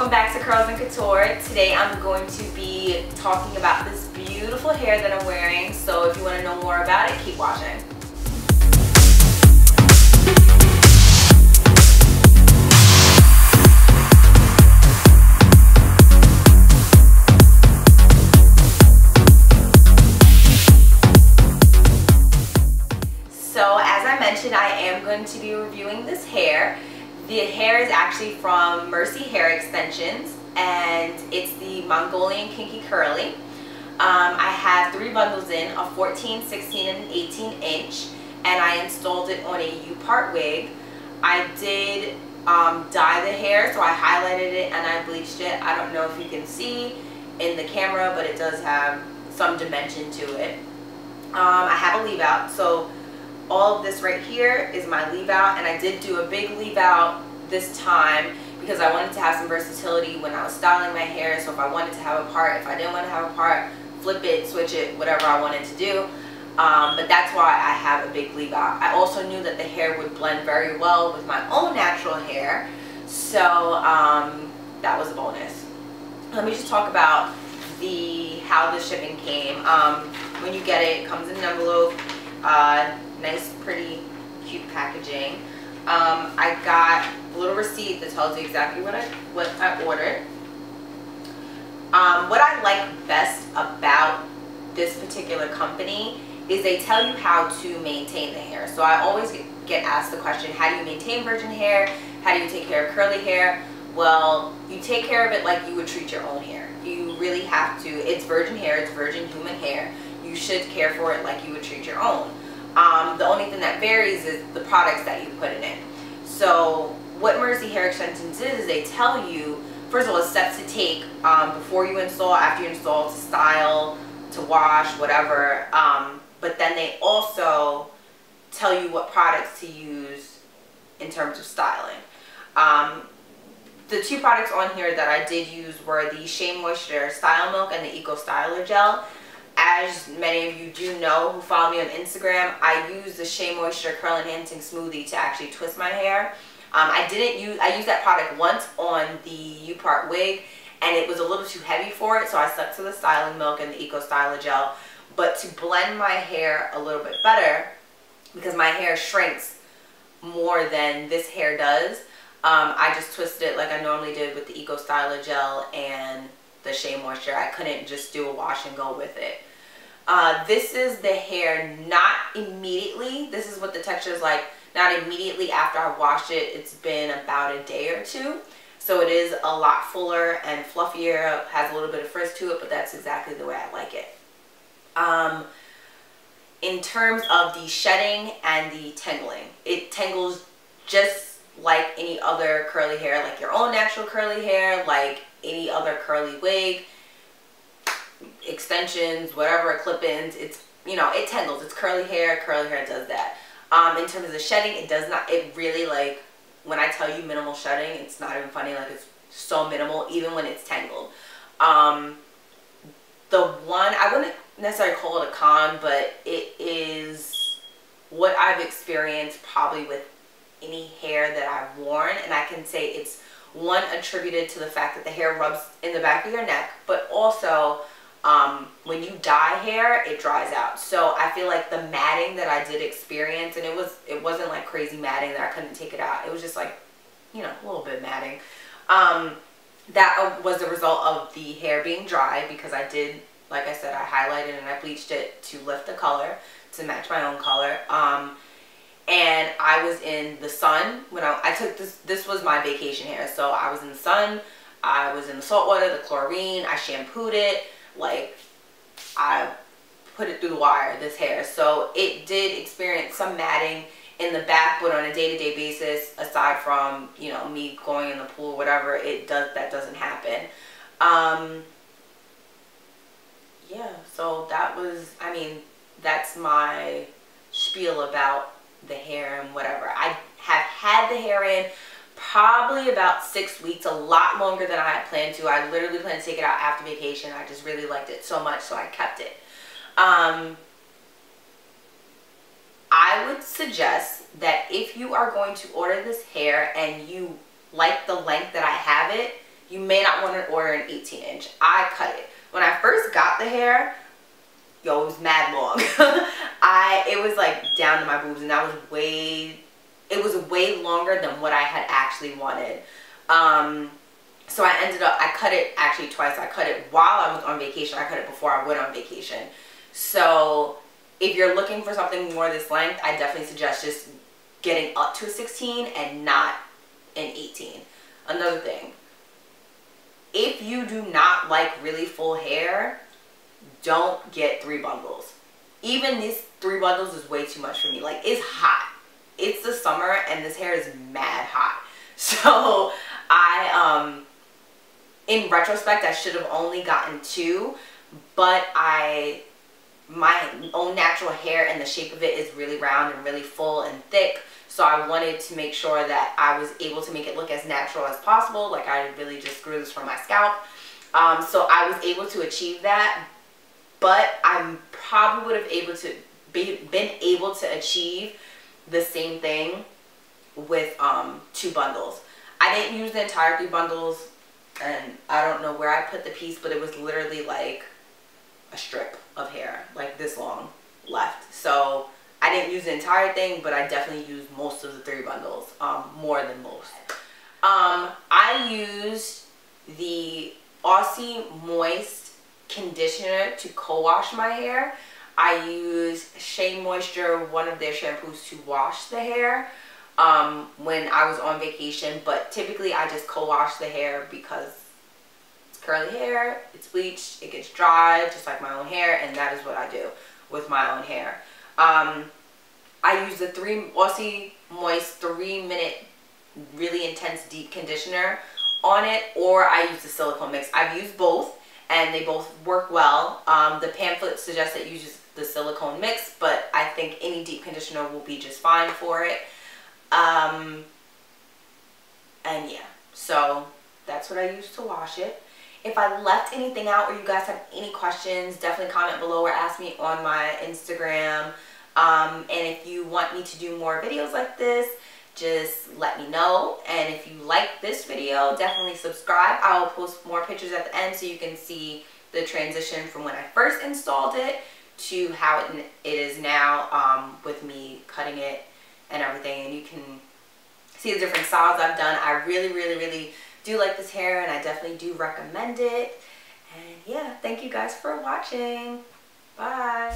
welcome back to Curls and Couture. Today I'm going to be talking about this beautiful hair that I'm wearing, so if you want to know more about it, keep watching. So as I mentioned, I am going to be reviewing this hair. The hair is actually from Mercy Hair Extensions, and it's the Mongolian Kinky Curly. I have 3 bundles in, a 14, 16, and an 18 inch, and I installed it on a U-part wig. I did dye the hair, so I highlighted it and I bleached it. I don't know if you can see in the camera, but it does have some dimension to it. I have a leave out, so all of this right here is my leave out, and I did do a big leave out this time because I wanted to have some versatility when I was styling my hair. So if I wanted to have a part, if I didn't want to have a part, flip it, switch it, whatever I wanted to do. But that's why I have a big leave out. I also knew that the hair would blend very well with my own natural hair, so that was a bonus. Let me just talk about how the shipping came. When you get it, it comes in an envelope. Nice, pretty, cute packaging. I got a little receipt that tells you exactly what I ordered. What I like best about this particular company is they tell you how to maintain the hair. So I always get asked the question, how do you maintain virgin hair? How do you take care of curly hair? Well, you take care of it like you would treat your own hair. You really have to. It's virgin hair, it's virgin human hair. You should care for it like you would treat your own. The only thing that varies is the products that you put in it. So what Mercy Hair Extensions is they tell you, first of all, steps to take before you install, after you install, to style, to wash, whatever. But then they also tell you what products to use in terms of styling. The 2 products on here that I did use were the Shea Moisture Style Milk and the Eco Styler Gel. As many of you do know who follow me on Instagram, I use the Shea Moisture Curl Enhancing Smoothie to actually twist my hair. I used that product once on the U-part wig, and it was a little too heavy for it, so I stuck to the styling milk and the Eco Styler Gel. But to blend my hair a little bit better, because my hair shrinks more than this hair does, I just twisted it like I normally did with the Eco Styler Gel and the Shea Moisture. I couldn't just do a wash and go with it. This is the hair not immediately. This is what the texture is like not immediately after I wash it. It's been about a day or 2. So it is a lot fuller and fluffier. Has a little bit of frizz to it, but that's exactly the way I like it. In terms of the shedding and the tangling, it tangles just like any other curly hair, like your own natural curly hair, like any other curly wig, extensions, whatever, clip-ins. It's, you know, it tangles. It's curly hair does that. In terms of the shedding, it does not. It really, like, when I tell you minimal shedding, it's not even funny. Like, it's so minimal even when it's tangled. The one, I wouldn't necessarily call it a con, but it is what I've experienced probably with any hair that I've worn, and I can say it's one attributed to the fact that the hair rubs in the back of your neck, but also when you dye hair, it dries out. So I feel like the matting that I did experience, and it wasn't like crazy matting that I couldn't take it out. It was just like, you know, a little bit matting. That was the result of the hair being dry, because I did, like I said, I highlighted and I bleached it to lift the color, to match my own color. And I was in the sun when I took this was my vacation hair. So I was in the sun, I was in the salt water, the chlorine, I shampooed it, like I put it through the wire, this hair. So it did experience some matting in the back, but on a day-to-day basis, aside from, you know, me going in the pool or whatever, that doesn't happen. Yeah, so that was, I mean, that's my spiel about the hair and whatever. I have had the hair in probably about 6 weeks, a lot longer than I had planned to. I literally planned to take it out after vacation. I just really liked it so much, so I kept it. I would suggest that if you are going to order this hair and you like the length that I have it, you may gonna order an 18-inch. I cut it. When I first got the hair, yo, it was mad long. It was like down to my boobs, and that was it was way longer than what I had actually wanted. So I cut it actually twice. I cut it while I was on vacation. I cut it before I went on vacation. So if you're looking for something more this length, I definitely suggest just getting up to a 16 and not an 18. Another thing, if you do not like really full hair, don't get 3 bundles. Even these 3 bundles is way too much for me. Like, it's hot. It's the summer and this hair is mad hot. So in retrospect, I should have only gotten 2, but my own natural hair and the shape of it is really round and really full and thick. So I wanted to make sure that I was able to make it look as natural as possible. Like, I really just grew this from my scalp. So I was able to achieve that, but I probably would have been able to achieve the same thing with 2 bundles. I didn't use the entire 3 bundles, and I don't know where I put the piece, but it was literally like a strip of hair, like this long left. So I didn't use the entire thing, but I definitely used most of the 3 bundles, more than most. I used the Aussie Moist conditioner to co-wash my hair. I used Shea Moisture, one of their shampoos, to wash the hair when I was on vacation, but typically I just co-wash the hair because it's curly hair, it's bleached, it gets dry just like my own hair, and that is what I do with my own hair. I use the Aussie Moist 3-minute really intense deep conditioner on it, or I use the silicone mix. I've used both and they both work well. The pamphlet suggests that you use the silicone mix, but I think any deep conditioner will be just fine for it. And yeah, so that's what I use to wash it. If I left anything out or you guys have any questions, definitely comment below or ask me on my Instagram. And if you want me to do more videos like this, just let me know. And if you like this video, definitely subscribe. I will post more pictures at the end so you can see the transition from when I first installed it to how it is now, with me cutting it and everything. And you can see the different styles I've done. I really do like this hair, and I definitely do recommend it. And yeah, thank you guys for watching. Bye.